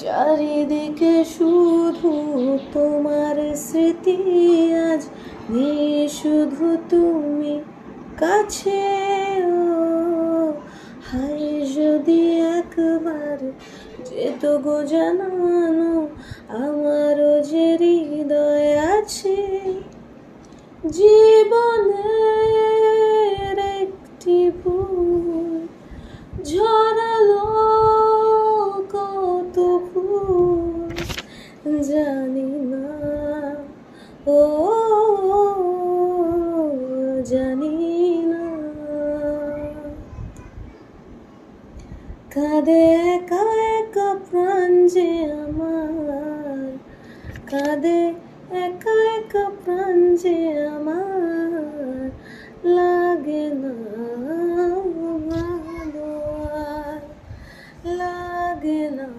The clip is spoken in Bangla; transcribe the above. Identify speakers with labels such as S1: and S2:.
S1: চারিদিকে শুধু তোমার স্মৃতি, আজ নেই শুধু তুমি কাছে। ও হায় যদি একবার যেত গো জানানো, আমারও যে হৃদয় আছে। জীবনের একটি ভুল ঝরালো কত ফুল জানি না, ও জানি না। কাঁদে একা একা প্রাণ যে আমার, কাঁদে একা একা প্রাণ যে আমার, লাগে না